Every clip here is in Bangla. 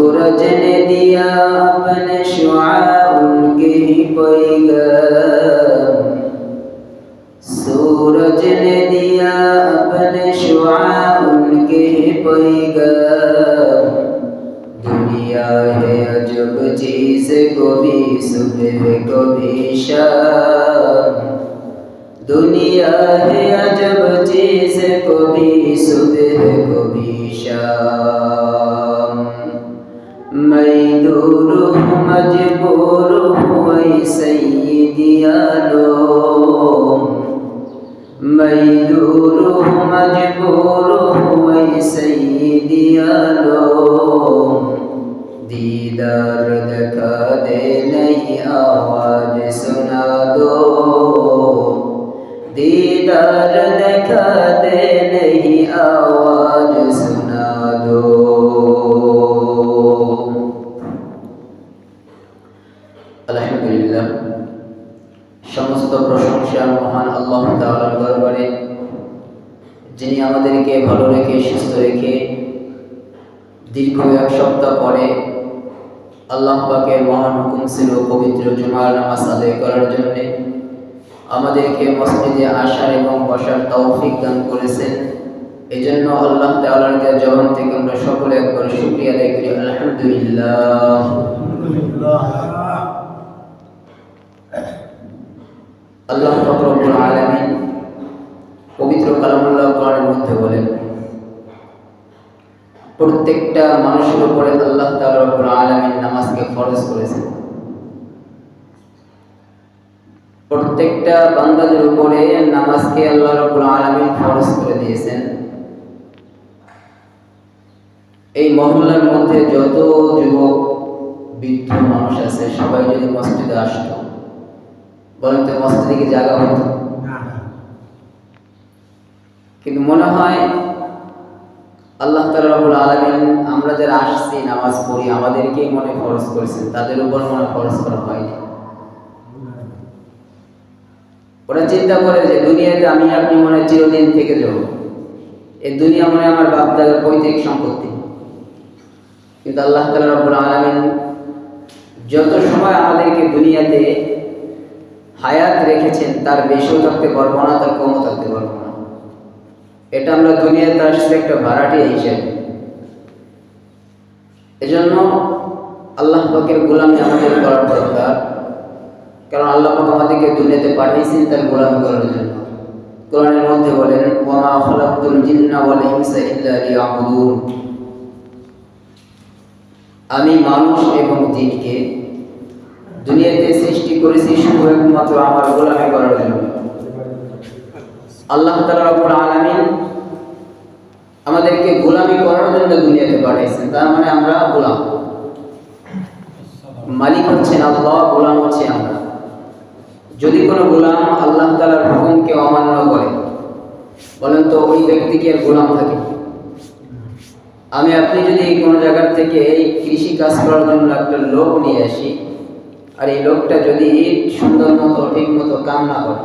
सूरज ने दिया अपने शुआ उनके ही पैगाम, सूरज ने दिया अपने शुआ उनके ही पैगाम। दुनिया है अजब चीज़, कभी सुबह कभी शाम। दुनिया है अजब चीज़, कभी सुबह कभी शाम। मैं दूर हूँ मजबूर हूँ ऐ सैयदी आलम, मैं दूर हूँ मजबूर हूँ ऐ सैयदी आलम। दीदार दिखा दे नहीं आवाज सुना दो, दीदार दिखा दे नहीं आवाज सुना दो। আলহামদুলিল্লাহ, সমস্ত প্রশংসা মহান আল্লাহ তাআলার দরবারে, যিনি আমাদেরকে ভালো রেখে সুস্থ রেখে দীর্ঘ এক সপ্তাহ পরে আল্লাহ পাকের মহান হুকুম ছিল পবিত্র জুমার নামাজ আদায় করার জন্য আমাদেরকে মসজিদে আসার এবং বসার তৌফিক দান করেছেন। এজন্য আল্লাহ তাআলার জবান থেকে আমরা সকলে একবার শুকরিয়া আদায় করি, আলহামদুলিল্লাহ। আল্লাহ পাক রব্বুল আলামিন পবিত্র কালামুল্লাহ কোরআনের মধ্যে বলেন, প্রত্যেকটা মানুষের উপরে আল্লাহ তাআলা রব্বুল আলামিন নামাজকে ফরজ করেছেন। প্রত্যেকটা বান্দাদের উপরে নামাজকে আল্লাহ রাব্বুল আলামিন ফরজ করে দিয়েছেন। এই মহল্লার মধ্যে যত যুবক বৃদ্ধ মানুষ আছে সবাই যদি মসজিদে আসতো, বলেন তো মসজিদে কি জায়গা হতো? কিন্তু মনে হয় আল্লাহ তাআলা রাব্বুল আলামিন আমরা যারা আসছি নামাজ পড়ি আমাদেরকেই মনে ফরজ করেছেন, তাদের উপর মনে ফরজ করা হয়নি। ওরা চিন্তা করে যে দুনিয়াতে আমি আপনি মনে চিরদিন থেকে যাব, এই দুনিয়া মনে আমার বাপ দাদার পৈতৃক সম্পত্তি। কিন্তু আল্লাহ তাআলা রাব্বুল আলামিন যত সময় আমাদেরকে দুনিয়াতে হায়াত রেখেছেন তার বেশিও থাকতে পারবো না, তার কমও থাকতে পারবো না। এটা আমরা দুনিয়াতে আসছে একটা ভাড়াটিয়া হিসেবে। এজন্য আল্লাহ পাকের গোলামি আমাদের করার দরকার, কারণ আল্লাহ পাক আমাদেরকে দুনিয়াতে পাঠিয়েছেন তার গোলামি করার জন্য। কোরআনের মধ্যে বলেন, ওয়া মা খালাকতুল জিন্না ওয়াল ইনসা ইল্লা লিয়াবুদুন, আমি মানুষ এবং জিনকে দুনিয়াতে সৃষ্টি করেছি শুধু একমাত্র আমার গোলামি করার জন্য। আল্লাহ তাআলা রাব্বুল আলামিন আমাদেরকে গোলামি করার জন্য দুনিয়াতে পাঠিয়েছেন, তার মানে আমরা গোলাম। মালিক হচ্ছেন আল্লাহ, গোলাম হচ্ছে আমরা। যদি কোনো গোলাম আল্লাহ তাআলার হুকুমকে অমান্য করে, বলেন তো ওই ব্যক্তি কি আর গোলাম থাকে? আমি আপনি যদি কোনো জায়গার থেকে এই কৃষি কাজ করার জন্য একটা লোক নিয়ে আসি, আর এই লোকটা যদি সুন্দর মতো ঠিক মতো কাম না করে,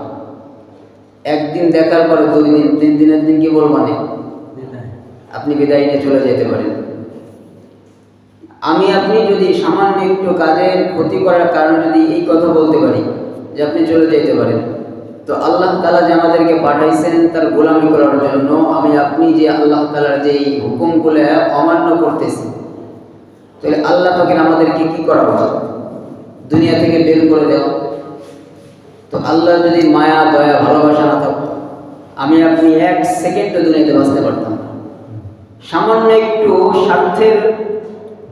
একদিন দেখার পরে 2 দিন 3 দিনের দিন কি বলবানে আপনি বিদায় নিয়ে চলে যেতে পারেন। আমি আপনি যদি সামান্য একটু কাজের ক্ষতি করার কারণে যদি এই কথা বলতে পারি যে আপনি চলে যেতে পারেন, তো আল্লাহ তাআলা যে আমাদেরকে পাঠাইছেন তার গোলামি করার জন্য, আমি আপনি যে আল্লাহ তাআলার যে হুকুমগুলো অমান্য করতেছি, তাহলে আল্লাহ পাকের আমাদেরকে কি করা উচিত? দুনিয়া থেকে বের করে দেওয়া। তো আল্লাহ যদি মায়া দয়া ভালোবাসা না থাকতো, আমি আপনি 1 সেকেন্ডও দুনিয়াতে বাঁচতে পারতাম না। সামান্য একটু স্বার্থের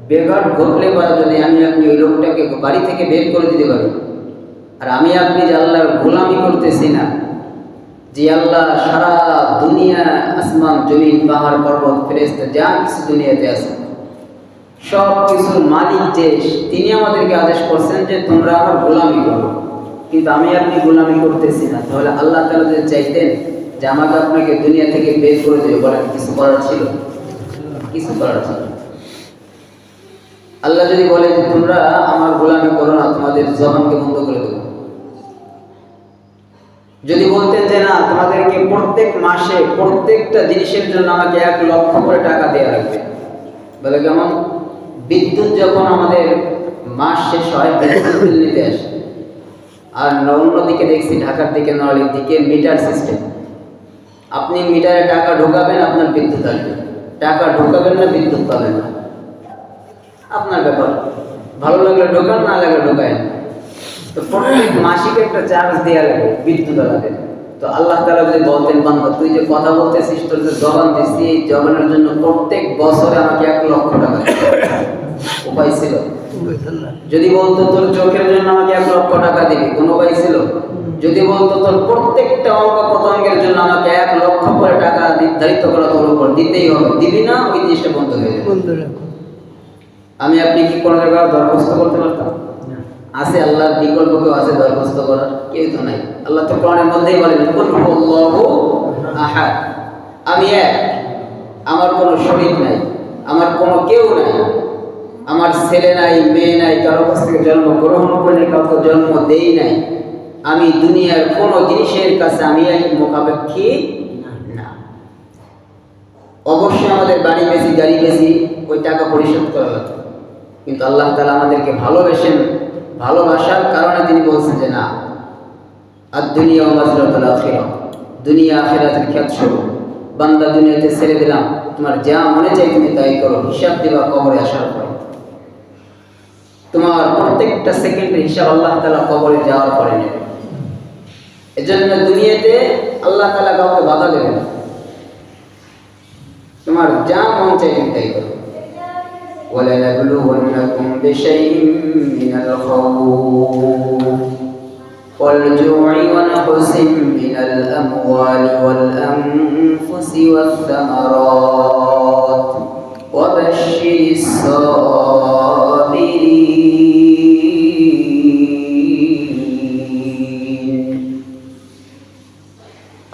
বেঘাট ঘটলে পরে যদি আমি আপনি ওই লোকটাকে বাড়ি থেকে বের করে দিতে পারি, আর আমি আপনি যে আল্লাহর গোলামি করতেছি না, যে আল্লাহ সারা দুনিয়া আসমান জমিন পাহাড় পর্বত ফেরেশতা যা কিছু দুনিয়াতে আছে সব কিছুর মালিক যে, তিনি আমাদেরকে আদেশ করছেন যে তোমরা আমার গোলামি করো, কিন্তু আমি আপনি গোলামি করতেছি না। তাহলে আল্লাহ তাআলা যদি চাইতেন যে আমাকে আপনাকে দুনিয়া থেকে বের করে দেবে, বলেন কিছু করার ছিল? কিছু করার ছিল? আল্লাহ যদি বলে যে তোমরা আমার গোলামি করো না, তোমাদের জবানকে বন্ধ করে দেবো। যদি বলতেন যে না, তোমাদেরকে প্রত্যেক মাসে প্রত্যেকটা জিনিসের জন্য আমাকে 1 লক্ষ করে টাকা দেওয়া লাগবে, বলে কেমন? বিদ্যুৎ যখন আমাদের মাস শেষ হয় বিদ্যুৎ বিল নিতে আসে, আর অন্যদিকে দেখছি ঢাকার দিকে নড়াইলের দিকে মিটার সিস্টেম। আপনি মিটারে টাকা ঢোকাবেন, আপনার বিদ্যুৎ আসবে। টাকা ঢোকাবেন না, বিদ্যুৎ পাবেন না, আপনার ব্যাপার। ভালো লাগলে ঢোকান, না লাগলে ঢোকায়। তো প্রত্যেক মাসিক একটা চার্জ দেওয়া লাগে বিদ্যুৎ আলাদা। তো আল্লাহ তাআলা যদি বলতেন, বান্দা তুই যে কথা বলতেছিস, তোর যে জবান দিচ্ছি, এই জবানের জন্য প্রত্যেক বছরে আমাকে 1 লক্ষ টাকা দিতে, উপায় ছিল? যদি বলতো তোর চোখের জন্য আমাকে 1 লক্ষ টাকা দিবি, কোন উপায় ছিল? যদি বলতো তোর প্রত্যেকটা অঙ্গ প্রত্যঙ্গের জন্য আমাকে 1 লক্ষ করে টাকা নির্ধারিত করা তোর উপর দিতেই হবে, দিবি না, ওই জিনিসটা বন্ধ হয়ে যাবে। আমি আপনি কি কোনো জায়গায় দরখাস্ত করতে পারতাম? আছে আল্লাহর বিকল্প কেউ আছে দরখাস্ত করার? কেউ তো নাই। আল্লাহ তো কোরআনের মধ্যেই বলেন, কুল হুয়াল্লাহু আহাদ, আমি এক, আমার কোনো শরীক নাই, আমার কোনো কেউ নাই, আমার ছেলে নাই, মেয়ে নাই, কারো কাছ থেকে জন্ম গ্রহণ করে কাউকে জন্ম দেই নাই, আমি দুনিয়ার কোনো জিনিসের কাছে আমি মুখাপেক্ষী না। অবশ্যই আমাদের বাড়ি বেশি, গাড়ি বেশি, ওই টাকা পরিশোধ করা লাগবে, কিন্তু আল্লাহ তাআলা আমাদেরকে ভালোবেসেন, ভালোবাসার কারণে তিনি বলছেন যে না, আর দুনিয়া মাজরাতুল আখিরাহ, দুনিয়া আখিরাতের খেত শুরু। বান্দা দুনিয়াতে ছেড়ে দিলাম, তোমার যা মনে চাই তুমি তাই করো, হিসাব দিবা কবরে আসার পরে। তোমার প্রত্যেকটা সেকেন্ডের হিসাব আল্লাহ তাআলা কবরে যাওয়ার পরে নেবে। এজন্য দুনিয়াতে আল্লাহ তাআলা কাউকে বাধা দেবে না, তোমার যা মন চাই তুমি তাই করো। وَلَنَبْلُوَنَّكُمْ بِشَيْءٍ مِّنَ الْخَوْفِ وَالْجُوعِ وَنَقْصٍ مِّنَ الْأَمْوَالِ وَالْأَنفُسِ وَالثَّمَرَاتِ وَبَشِّرِ الصَّابِرِينَ।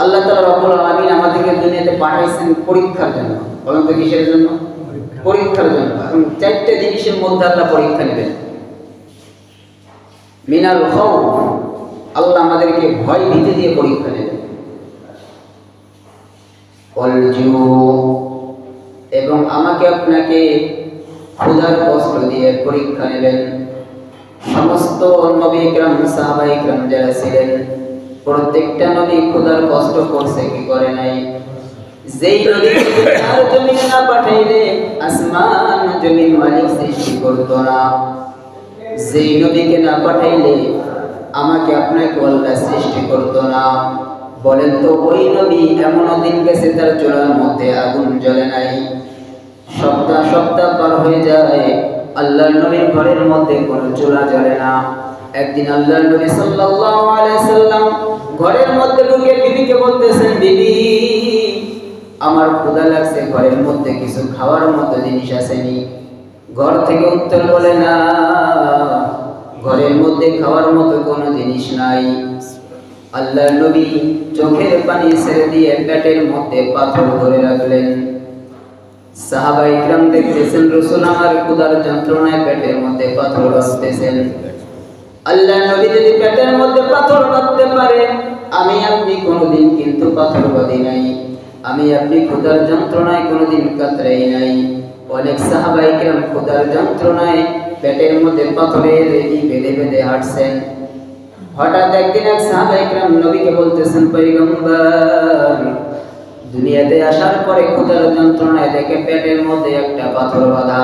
আল্লাহ তাআলা রব্বুল আলামিন আমাদেরকে দুনিয়াতে পাঠাইছেন পরীক্ষার জন্য। বলেন তো কিসের জন্য? পরীক্ষার জন্য। এখন 4টে জিনিসের মধ্যে আল্লাহ পরীক্ষা নেবেন। মিনাল খাউফ, আল্লাহ আমাদেরকে ভয় ভীতি দিয়ে পরীক্ষা নেবেন। ওয়াল জু, এবং আমাকে আপনাকে ক্ষুধার কষ্ট দিয়ে পরীক্ষা নেবেন। সমস্ত নবী کرام সাহাবায়ে کرام যারা ছিলেন, প্রত্যেকটা নবী ক্ষুধার কষ্ট করছে কি করে নাই? যেই নবীকে আর জমিনে না পাঠাইলে আসমান জমিন মালিক সৃষ্টি করতো না, যেই নবীকে না পাঠাইলে আমাকে আপনাকে আল্লাহ সৃষ্টি করতো না। বলেন তো ওই নবী এমন দিন গেছে তার চুলার মধ্যে আগুন জ্বলে নাই, সপ্তাহ সপ্তাহ পার হয়ে যায়, আল্লাহর নবীর ঘরের মধ্যে কোনো চুলা জ্বলে না। একদিন আল্লাহর নবী সাল্লাল্লাহু আলাইহি সাল্লাম ঘরের মধ্যে ঢুকে বিবিকে বলতেছেন, বিবি আমার ক্ষুধা লাগছে, ঘরের মধ্যে কিছু খাওয়ার মতো জিনিস আসেনি। ঘর থেকে উত্তর বলে, না, ঘরের মধ্যে খাওয়ার মতো কোনো জিনিস নাই। আল্লাহর নবী চোখের পানি ছেড়ে দিয়ে পেটের মধ্যে পাথর ধরে রাখলেন। সাহাবায়ে কিরাম দেখতেছেন রাসূল আমার ক্ষুধার যন্ত্রণায় পেটের মধ্যে পাথর বাঁধতেছেন। আল্লাহর নবী যদি পেটের মধ্যে পাথর বাঁধতে পারে, আমি আপনি কোনোদিন কিন্তু পাথর বাঁধি নাই, আমি আপনি ক্ষুধার যন্ত্রণায় কোনোদিন কাতরাই নাই। অনেক সাহাবায়ে কিরাম ক্ষুধার যন্ত্রণায় পেটের মধ্যে পাথরের রেডি বেঁধে বেঁধে হাঁটছেন। হঠাৎ একদিন এক সাহাবায়ে কিরাম নবীকে বলতেছেন, পয়গম্বর, দুনিয়াতে আসার পরে ক্ষুধার যন্ত্রণায় দেখে পেটের মধ্যে একটা পাথর বাঁধা।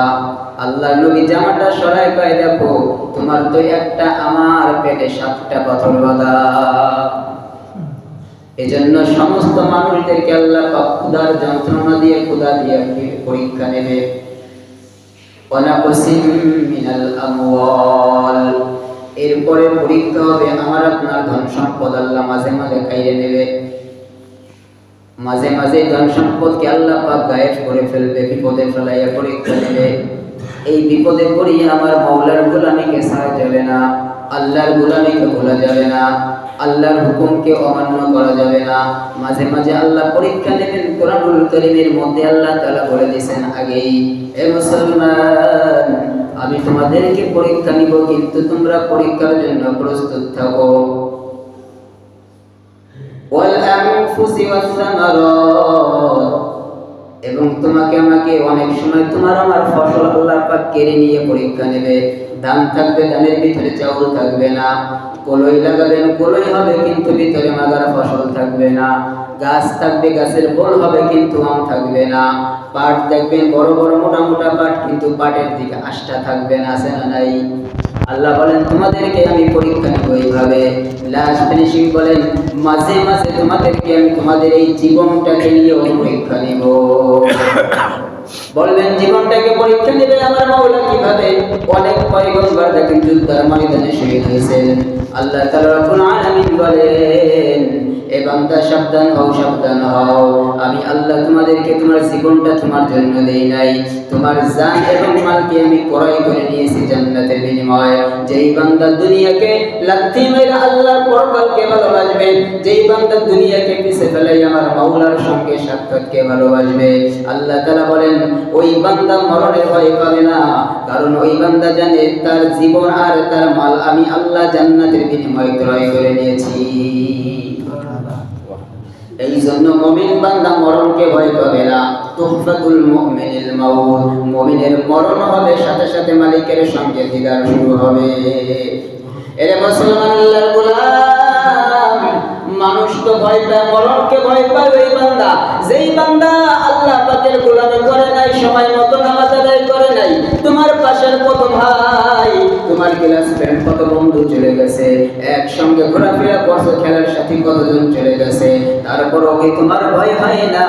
আল্লাহর নবী জামাটা সরায় কয়, দেখো তোমার তো একটা, আমার পেটে 7টা পাথর বাঁধা। এজন্য সমস্ত মানুষদেরকে আল্লাহ পাক ক্ষুধার যন্ত্রণা দিয়ে, ক্ষুধা দিয়ে পরীক্ষা নেবে। ওয়ানাকসিম মিনাল আমওয়াল, এরপরে পরীক্ষা হবে আমার আপনার ধন সম্পদ। আল্লাহ মাঝে মাঝে খাইয়ে নেবে, মাঝে মাঝে ধন সম্পদকে আল্লাহ পাক গায়েব করে ফেলবে, বিপদে ফেলাইয়া পরীক্ষা নেবে। এই বিপদে পড়িয়ে আমার মাওলার গোলামীকে ছাড়া যাবে না, আল্লাহর গোলামীকে ভোলা যাবে না, আল্লাহর হুকুমকে অমান্য করা যাবে না। মাঝে মাঝে আল্লাহ পরীক্ষা নেবেন। কোরআনুল কারীমের মধ্যে আল্লাহ তাআলা বলে দিয়েছেন আগেই, হে মুসলমান, আমি তোমাদেরকে পরীক্ষা নিব, কিন্তু তোমরা পরীক্ষার জন্য প্রস্তুত থাকো। ওয়াল আনফুসি ওয়াস সামারাত, এবং তোমাকে আমাকে অনেক সময় তোমার আমার ফসল আল্লাহ পাক কেড়ে নিয়ে পরীক্ষা নেবে। ধান থাকবে, ধানের ভিতরে চাউল থাকবে না। কলই লাগাবেন, কলই হবে কিন্তু ভিতরে মাগার ফসল থাকবে না। গাছ থাকবে, গাছের ফল হবে কিন্তু আম থাকবে না। পাট দেখবেন বড় বড় মোটা মোটা পাট, কিন্তু পাটের দিকে আষ্টা থাকবে না, আছে না নাই? আল্লাহ বলেন তোমাদেরকে আমি পরীক্ষা নেব এইভাবে। লাস্ট ফিনিশিং বলেন মাঝে মাঝে তোমাদেরকে আমি তোমাদের এই জীবনটাকে নিয়েও পরীক্ষা নেব। বলবেন জীবনটাকে পরীক্ষা নেবে আমার মাওলা কিভাবে? অনেক পয়গম্বর দেখেন যুদ্ধের ময়দানে শহীদ হয়েছেন। আল্লাহ তাআলা রব্বুল আলামিন বলেন এ বান্দা সাবধান হও, সাবধান হও। আমি আল্লাহ তোমাদেরকে তোমার জীবনটা তোমার জন্য দেই নাই, তোমার জান এবং মালকে আমি ক্রয় করে নিয়েছি জান্নাতের বিনিময়ে। যেই বান্দা দুনিয়াকে লাথি মেরে আল্লাহর পরকালকে ভালোবাসবে, যেই বান্দা দুনিয়াকে পিছে ফেলাই আমার মাওলার সঙ্গে সাক্ষাৎকে ভালোবাসবে, আল্লাহ তাআলা বলেন ওই বান্দা মরণের ভয় পাবে না। কারণ ওই বান্দা জানে তার জীবন আর তার মাল আমি আল্লাহ জান্নাতের বিনিময়ে ক্রয় করে নিয়েছি। এই জন্য মুমিন বান্দা মরণকে ভয় পাবে না। তুহফাতুল মুমিনিল মাউত, মুমিনের মরণ হবে সাথে সাথে মালিকের সঙ্গে দিদার শুরু হবে। এরে মুসলমান আল্লাহর গোলাম, মানুষ তো ভয় পায়, মরণকে ভয় পায় ওই বান্দা যেই বান্দা আল্লাহ পাকের গোলামি করে নাই, সময় মতো নামাজ আদায় করে নাই। তোমার পাশের কত ভাই, তোমার ক্লাস ফ্রেন্ড কত বন্ধু চলে গেছে, একসঙ্গে ঘোরাফেরা করছো, খেলার সাথী কতজন চলে গেছে, তারপরও কি তোমার ভয় হয় না?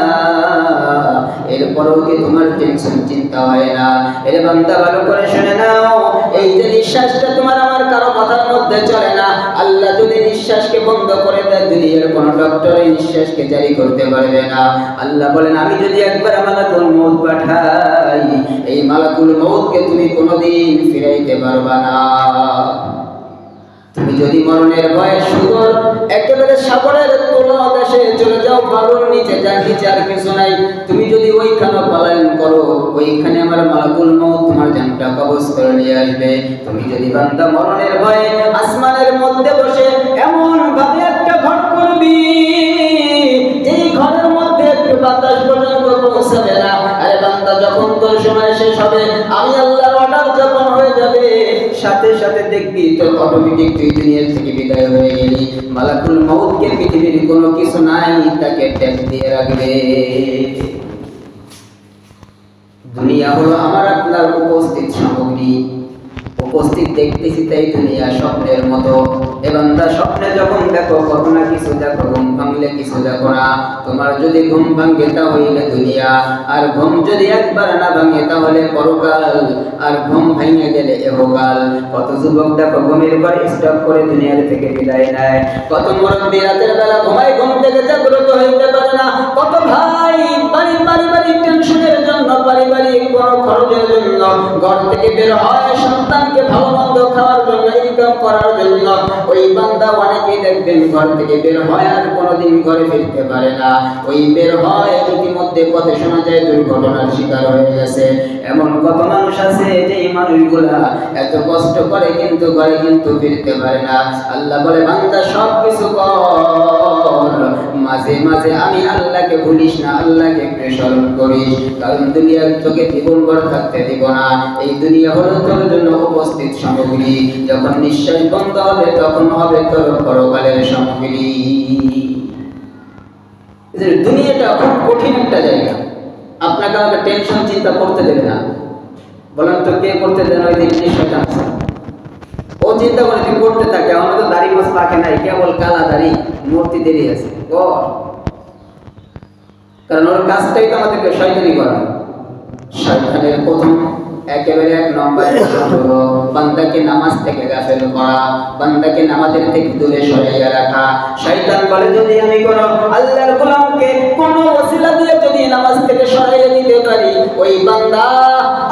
এরপরও কি তোমার টেনশন চিন্তা হয় না? এর বান্দা ভালো করে শুনে নাও, এই যে নিঃশ্বাসটা তোমার আমার কারো কথার মধ্যে চলে না। আল্লাহ যদি নিঃশ্বাসকে বন্ধ করে দেয়, দুনিয়ার কোনো ডক্টর এই নিঃশ্বাসকে জারি করতে পারবে না। আল্লাহ বলেন আমি যদি একবার মালাকুল মউত পাঠাই, এই মালাকুল মউতকে তুমি কোনোদিন ফিরাইতে পারবা না। তুমি যদি মরণের ভয়ে সুদূর একেবারে সাগরের তলদেশে চলে যাও, বালুর নিচে যার নিচে আর কিছু নাই, তুমি যদি ওইখানে পলায়ন করো, ওইখানে আমার মালাকুল মউত তোমার জানটা কবজ করে নিয়ে আসবে। তুমি যদি বান্দা মরণের ভয়ে আসমানের মধ্যে বসে এমন ভাবে একটা ঘর করবি, এই ঘরের মধ্যে একটু বাতাস পর্যন্ত পৌঁছাবে না। আরে বান্দা যখন তোর সময় শেষ হবে, আমি আল্লাহর অর্ডার যখন হয়ে যাবে, সাথে সাথে দেখবি তোর অটোমেটিক তুই দুনিয়া থেকে বিদায় হয়ে গেলি। মালাকুল মউতকে পৃথিবীর কোনো কিছু নাই তাকে ট্যাগ দিয়ে রাখবে। দুনিয়া হলো আমার আপনার উপস্থিত সামগ্রী, উপস্থিত দেখতেছি তাই দুনিয়া স্বপ্নের মতো। এবং তার স্বপ্নে যখন দেখো কত না কিছু দেখো, ঘুম ভাঙলে কিছু দেখো না। তোমার যদি ঘুম ভাঙে তাহলে দুনিয়া, আর ঘুম যদি একবার না ভাঙে তাহলে পরকাল, আর ঘুম ভেঙে গেলে এহকাল। কত যুবক দেখো ঘুমের পর স্টপ করে দুনিয়ার থেকে বিদায় নেয়। কত মুরব্বি রাতের বেলা ঘুমায়, ঘুম থেকে জাগ্রত হইতে পারে না। কত ভাই পারিবারিক টেনশনের জন্য, পারিবারিক কোনো খরচের জন্য ঘর থেকে বের হয় সন্তানকে ভালো মন্দ খাওয়ার জন্য, ইনকাম করার জন্য। ওই বান্দা অনেকেই দেখবেন ঘর থেকে বের হয় আর কোনোদিন ঘরে ফিরতে পারে না। ওই বের হয় ইতিমধ্যে পথে শোনা যায় দুর্ঘটনার শিকার হয়ে গেছে। এমন কত মানুষ আছে যে এই মানুষগুলা এত কষ্ট করে কিন্তু ঘরে কিন্তু ফিরতে পারে না। আল্লাহ বলে বান্দা সব কিছু কর, মাঝে মাঝে আমি আল্লাহকে ভুলিস না, আল্লাহকে স্মরণ করিস। কারণ দুনিয়ার তোকে জীবনভর থাকতে দিব না। এই দুনিয়া হলো তোর জন্য উপস্থিত সামগ্রী, যখন নিঃশ্বাস বন্ধ হবে তখন হবে তোর পরকালের সামগ্রী। দুনিয়াটা খুব কঠিন একটা জায়গা, আপনাকে আমাকে টেনশন চিন্তা করতে দেবে না। বলেন তো কে করতে দেন? ওই দিন শয়তান আছে, ও চিন্তা করে তুই করতে থাকে। আমার তো দাড়ি মাছ পাকে নাই, কেবল কালা দাড়ি, মূর্তি দেরি আছে। কারণ ওর কাজটাই তো আমাদেরকে শয়তানি করানো। শয়তানের প্রথম একেবারে এক নম্বর হলো বান্দাকে নামাজ থেকে গাফেল করা, বান্দাকে নামাজের থেকে দূরে সরাইয়া রাখা। শয়তান বলে যদি আমি কোনো আল্লাহর গোলামকে কোনো ওসিলা দিয়ে যদি নামাজ থেকে সরাইয়া দিতে পারি, ওই বান্দা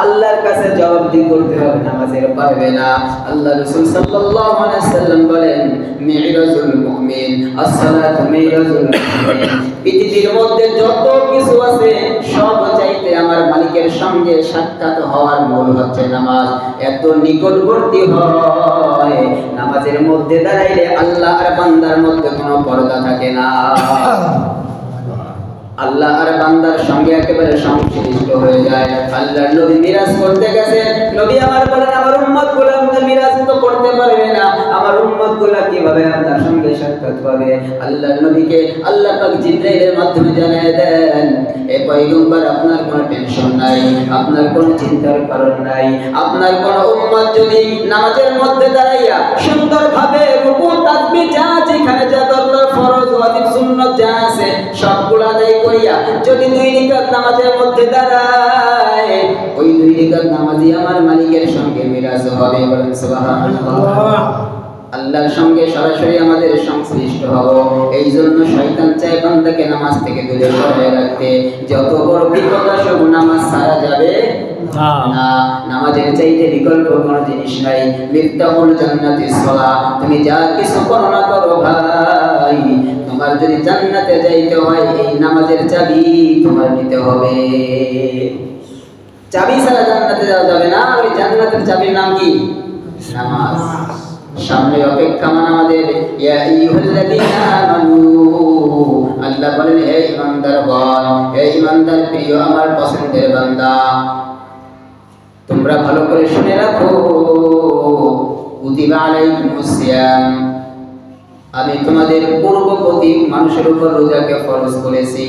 আল্লাহর কাছে জবাবদিহি করতে হবে, নামাজের পারবে না। আল্লাহ রাসূল সাল্লাল্লাহু আলাইহি ওয়াসাল্লাম বলেন মিরাজুল মুমিন as-সালাতু মিরাজুল মুমিন। পৃথিবীর মধ্যে যত কিছু আছে সব চাইতে আমার মালিকের সঙ্গে সাক্ষাৎ হওয়ার মূল হচ্ছে নামাজ। এত নিকটবর্তী হয়, নামাজের মধ্যে দাঁড়াইলে আল্লাহ আর বান্দার মধ্যে কোনো পর্দা থাকে না। আল্লাহ আর বান্দার সঙ্গে একেবারে সংশ্লিষ্ট হয়ে যায়। আল্লাহর নবী মিরাজ করতে গেছে, নবী আমার বলেন আমার উম্মতগুলো আমাকে মিরাজ তো করতে পারবে না, আমার উম্মতগুলো কিভাবে আপনার সঙ্গে সাক্ষাৎ পাবে? আল্লাহর নবীকে আল্লাহ পাক জিবরাইলের মাধ্যমে জানিয়ে দেন, এ পয়গম্বর আপনার কোনো টেনশন নাই, আপনার কোনো চিন্তার কারণ নাই। আপনার কোন উম্মত যদি নামাজের মধ্যে দাঁড়াইয়া সুন্দরভাবে রুকু তাসবিহ যা যেখানে যা দরকার ফরজ ওয়াজিব সুন্নাত যা আছে সবগুলো আদায় করিয়া যদি 2 রাকাত নামাজের মধ্যে দাঁড়ায়, ওই 2 রাকাত নামাজই আমার মালিকের সঙ্গে মিরাজ হবে। বলেন সুবহানাল্লাহ। আল্লাহর সঙ্গে সরাসরি আমাদের সংশ্লিষ্ট হব। এই জন্য শয়তান চায় বান্দাকে নামাজ থেকে দূরে সরিয়ে রাখতে। যত বড় বিপদ আসুক নামাজ ছাড়া যাবে না। নামাজের চাইতে বিকল্প কোনো জিনিস নাই। মিফতাহুল জান্নাতিস সালাহ। তুমি যা কিছু করো না করো ভাই, তোমার যদি জান্নাতে যাইতে হয় এই নামাজের চাবি তোমার নিতে হবে। চাবি ছাড়া জান্নাতে যাওয়া যাবে না। ওই জান্নাতের চাবির নাম কি? নামাজ। সামনে অপেক্ষামান আমাদের ইয়া আইয়ুহাল্লাযীনা আমানু, আল্লাহ বলেন হে ঈমানদারগণ, হে ঈমানদার প্রিয় আমার পছন্দের বান্দা, তোমরা ভালো করে শুনে রাখো, কুতিবা আলাইকুমুস সিয়াম, আমি তোমাদের পূর্ববর্তী মানুষের উপর রোজাকে ফরজ করেছি।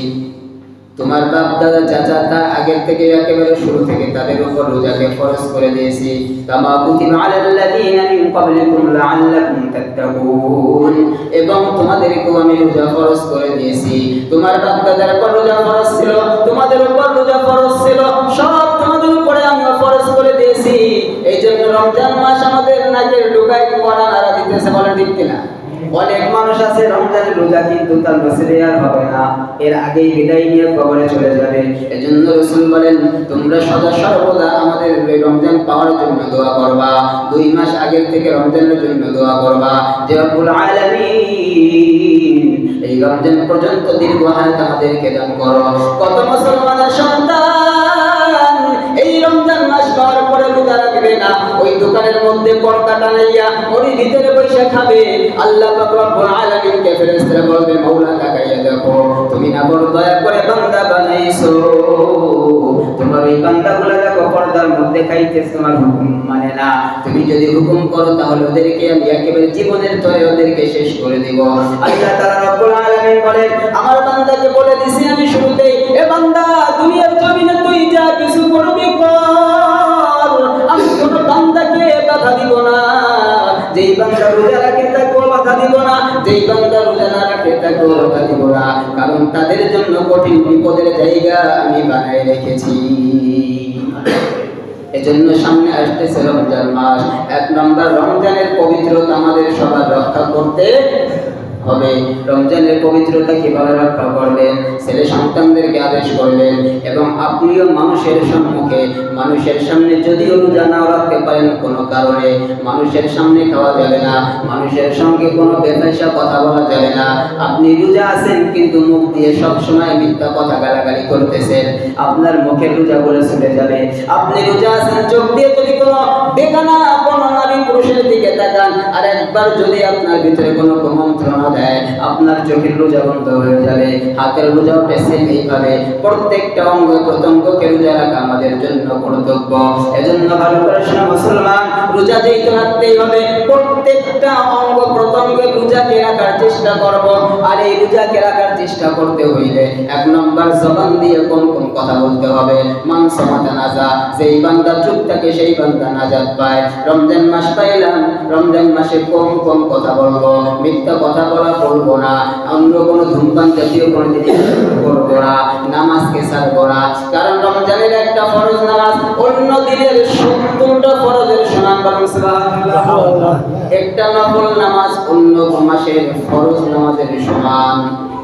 তোমার বাপ দাদা চাচা তার আগের থেকে একেবারে শুরু থেকে তাদের উপর রোজাকে ফরজ করে দিয়েছি। কামা কুতিবা আলাল্লাযীনা মিন ক্বাবলিকুম লাআল্লাকুম তাত্তাকুন, এবং তোমাদেরকেও আমি রোজা ফরজ করে দিয়েছি। তোমার বাপ দাদার উপর রোজা ফরজ ছিল, তোমাদের উপর রোজা ফরজ ছিল, সব তোমাদের উপরে আমি ফরজ করে দিয়েছি। এই জন্য রমজান মাস আমাদের নাকের ডুগায় পড়া নাড়া দিতেছে। বলেন ঠিক কিনা? অনেক মানুষ আছে রমজানের রোজা কিন্তু তার নসিবে আর হবে না, এর আগেই বিদায় নিয়ে কবরে চলে যাবে। এজন্য রাসূল বলেন তোমরা সদা সর্বদা আমাদের এই রমজান পাওয়ার জন্য দোয়া করবা। 2 মাস আগের থেকে রমজানের জন্য দোয়া করবা যে রব্বুল আলামিন এই রমজান পর্যন্ত দীর্ঘ হায়াত আমাদেরকে দান করো। কত মুসলমানের সন্তান এই রমজান মাস পাওয়ার পরে রোজা রাখবে না, ওই দোকানের মধ্যে পর্দা টানাইয়া ওর ভিতরে বসে খাবে। আল্লাহ পাক রব্বুল আলামিনকে ফেরেশতারা বলবে মাওলা তাকাইয়া দেখো, তুমি না বড় দয়া করে বান্দা বানাইছো, তোমার এই বান্দাগুলো দেখো পর্দার মধ্যে খাইতেছে, তোমার হুকুম মানে না। তুমি যদি হুকুম করো তাহলে ওদেরকে আমি একেবারে জীবনের তরে ওদেরকে শেষ করে দেব। আল্লাহ তাআলা রব্বুল আলামিন বলেন আমার বান্দাকে বলে দিছি আমি শুরুতেই, এ বান্দা দুনিয়ার জমিনে তুই যা কিছু করবি কর, আমি কোন বান্দাকে বাধা দিব না। যেই বান্দা রোজা রাখে তাকেও বাধা দিব না, যেই বান্দা রোজা না রাখে তাকেও বাধা দিব না, কারণ তাদের জন্য কঠিন বিপদের জায়গা আমি বানাই রেখেছি। এজন্য সামনে আসতেছে রমজান মাস। 1 নম্বর রমজানের পবিত্রতা আমাদের সবার রক্ষা করতে হবে। রমজানের পবিত্রতা কিভাবে রক্ষা করবেন? ছেলে সন্তানদেরকে আদেশ করবেন এবং আপনিও মানুষের সম্মুখে, মানুষের সামনে যদিও রোজা নাও রাখতে পারেন কোনো কারণে, মানুষের সামনে খাওয়া যাবে না, মানুষের সঙ্গে কোনো বেফাইসা কথা বলা যাবে না। আপনি রোজা আছেন কিন্তু মুখ দিয়ে সব সময় মিথ্যা কথা গালাগালি করতেছেন, আপনার মুখের রোজা বলে চলে যাবে। আপনি রোজা আছেন, চোখ দিয়ে যদি কোনো বেগানা কোনো নারী পুরুষের দিকে তাকান আর একবার যদি আপনার ভিতরে কোনো কুমন্ত্রণা দেয়, আপনার চোখের রোজা বন্ধ হয়ে যাবে। হাতের রোজাও পেছেন এইভাবে প্রত্যেকটা অঙ্গ প্রত্যঙ্গকে রোজা রাখা আমাদের জন্য কর্তব্য। এজন্য ভালো করে শোনা মুসলমান, রোজা যেহেতু রাখতেই হবে, প্রত্যেকটা অঙ্গ প্রত্যঙ্গে রোজাকে রাখার চেষ্টা করব। আর এই রোজাকে রাখার চেষ্টা করতে হইলে 1 নম্বর জবান দিয়ে কোন কোন কথা বলতে হবে। মান সামাতা নাজা, যেই বান্দা চুপ থাকে সেই বান্দা নাজাত পায়। রমজান মাস পাইলাম, রমজান মাসে কম কম কথা বলবো, মিথ্যা কথা বলবো না, অন্য কোনো ধূমপান জাতীয় কোনো জিনিস করবো না, নামাজকে ছাড়বো না। কারণ রমজানের একটা ফরজ নামাজ অন্য দিনের 70টা ফরজের সমান। সুবহানাল্লাহ। একটা নফল নামাজ অন্য মাসের ফরজ নামাজের সমান।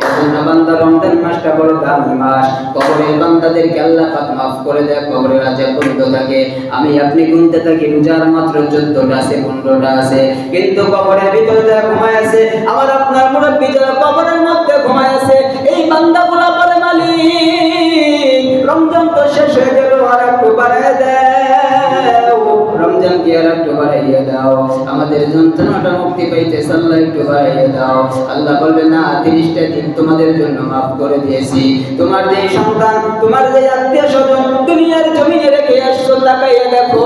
এজন্য বান্দা রমজান মাসটা বড় দামি মাস। কবরের বান্দাদেরকে আল্লাহ পাক মাফ করে দেয়, কবরের আযাব বন্ধ থাকে। আমি আপনি গুনতে থাকি রোজার মাত্র 14টা আছে, 15টা আছে, কিন্তু কবরের ভিতরে যারা ঘুমায় আছে, আমার আপনার মুরব্বি যারা কবরের মধ্যে ঘুমায় আছে, এই বান্দাগুলো বলে মালিক রমজান তো শেষ হয়ে গেল, আর একটু বাড়ায় দাও। রমজান কি আর একটু বাড়াইয়া দাও, আমাদের যন্ত্রণাটা মুক্তি পাইতেছে আল্লাহ একটু বাড়াইয়া দাও। আল্লাহ বলবে না, 30টা দিন তোমাদের জন্য মাফ করে দিয়েছি। তোমার যে সন্তান, তোমার যে আত্মীয় স্বজন দুনিয়ার জমিনে রেখে আসছো, তাকাইয়া দেখো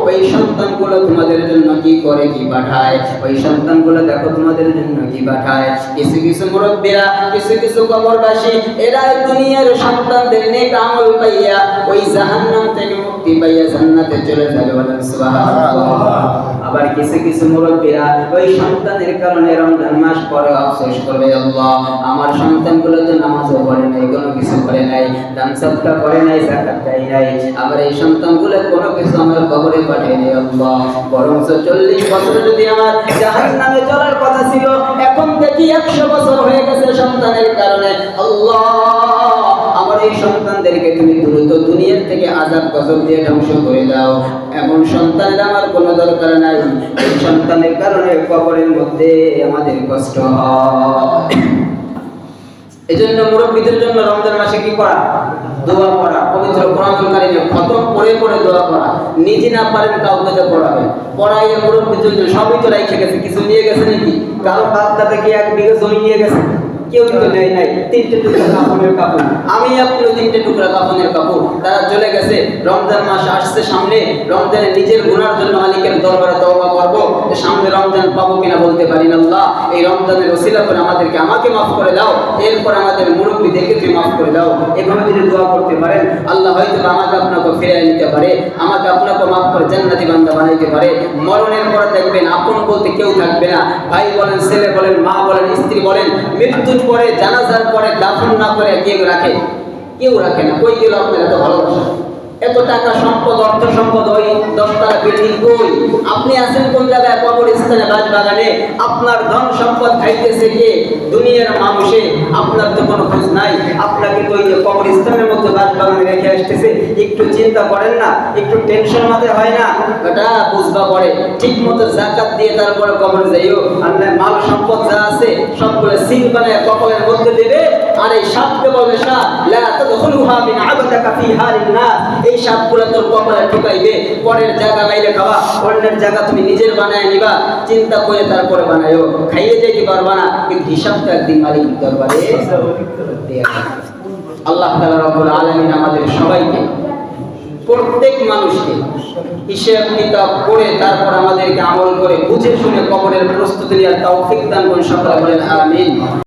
ওই সন্তানগুলো তোমাদের জন্য কি করে, কি পাঠায়। ওই সন্তানগুলো দেখো তোমাদের জন্য কি পাঠায়। কিছু কিছু মুরব্বীরা, কিছু কিছু কবরবাসী, এরা দুনিয়ার সন্তানদের নেক আমল পাইয়া ওই জাহান্নাম থেকে মুক্তি পাইয়া জান্নাতে চলে যাবে, বলেন সুবহানাল্লাহ। আবার কিছু কিছু মুরব্বীরা ওই সন্তানের কারণে রমজান মাস পরে আফসোস করবে, আল্লাহ আমার সন্তানগুলো তো নামাজও পড়ে নাই, কোনো কিছু করে নাই, দান সদকা করে নাই, যাকাত দেয় নাই, আবার এই সন্তানগুলো কোনো কিছু আমার কবরে পাঠিয়ে নেই আল্লাহ। বরঞ্চ 40 বছর যদি আমার জাহান্নামে চলার কথা ছিল, এখন দেখি 100 বছর হয়ে গেছে সন্তানের কারণে। আল্লাহ আমার এই সন্তানদেরকে তুমি দ্রুত দুনিয়ার থেকে আযাব গজব দিয়ে ধ্বংস করে দাও। এমন সন্তানের আমার কোনো দরকার নাই, এই সন্তানের কারণে কবরের মধ্যে আমাদের কষ্ট হয়। এজন্য মুরব্বীদের জন্য রমজান মাসে কি করা? দোয়া করা, পবিত্র কোরআনুল কারীমে খতম করে করে দোয়া করা। নিজে না পারেন কাউকে তো পড়াবেন, পড়াইয়া মুরব্বীদের জন্য। সবই তো রাইখে গেছে, কিছু নিয়ে গেছে নাকি? কারো বাচ্চা থেকে 1 বিঘা জমি নিয়ে গেছে, কেউ তো নেয় নাই। 3টে টুকরা কাপড়ের কাপড়, আমি আপনিও 3টে টুকরা কাপড়ের কাপড়। তারা চলে গেছে। রমজান মাস আসছে সামনে, রমজানে নিজের গুনার জন্য মালিকের দরবারে তওবা করব, সামনে রমজান পাবো কিনা বলতে পারি না। আল্লাহ এই রমজানের ওসিলা করে আমাকে মাফ করে দাও, এরপর আমাদের মুরব্বীদেরকে তুমি মাফ করে দাও। এভাবে যদি দোয়া করতে পারেন, আল্লাহ হয়তো আমাকে আপনাকে ফিরিয়ে নিতে পারে, আমাকে আপনাকে মাফ করে জান্নাতি বান্দা বানাইতে পারে। মরণের পর দেখবেন আপন বলতে কেউ থাকবে না। ভাই বলেন, ছেলে বলেন, মা বলেন, স্ত্রী বলেন, মৃত্যুর পরে, জানাজার পরে দাফন না করে কেউ রাখে? কেউ রাখে না। কই গেল আপনার এত ভালোবাসা, এত টাকা সম্পদ, অর্থ সম্পদ, ওই 10 তলা বিল্ডিং কই? আপনি আছেন কোন জায়গায়? কবরস্থানে, বাগানে। আপনার ধন সম্পদ খাইতেছে কে? দুনিয়ার মানুষে। আপনার তো কোনো খোঁজ নাই। আপনাকে তো ওই কবরস্থানের মধ্যে বাগানে রেখে আসতেছে। একটু চিন্তা করেন না? একটু টেনশন মাথায় হয় না? এটা বুঝবা পড়ে। ঠিক মতো যাকাত দিয়ে তারপরে কবরে যাইও। আল্লাহ মাল সম্পদ যা আছে সবগুলো সিল বানায় কবরের মধ্যে দেবে। আর এই সাপকে বলবে, সাপ লা তাদখুলুহা মিন আবাদাকা ফি হারিন নাস, এই সাপগুলো তোর কপালে ঢুকাইবে। পরের জায়গা বাইরে খাওয়া, অন্যের জায়গা তুমি নিজের বানায় নিবা। চিন্তা করে তারপরে বানায়ও। খাইয়ে যেতে পারবা না, কিন্তু হিসাবটা একদিন মালিকের দরবারে দেয়া হবে। আল্লাহ তাআলা রব্বুল আলামিন আমাদের সবাইকে, প্রত্যেক মানুষকে হিসাব কিতাব করে তারপর আমাদেরকে আমল করে বুঝে শুনে কবরের প্রস্তুতি নেওয়ার তৌফিক দান করুন। সকলে বলেন আমিন।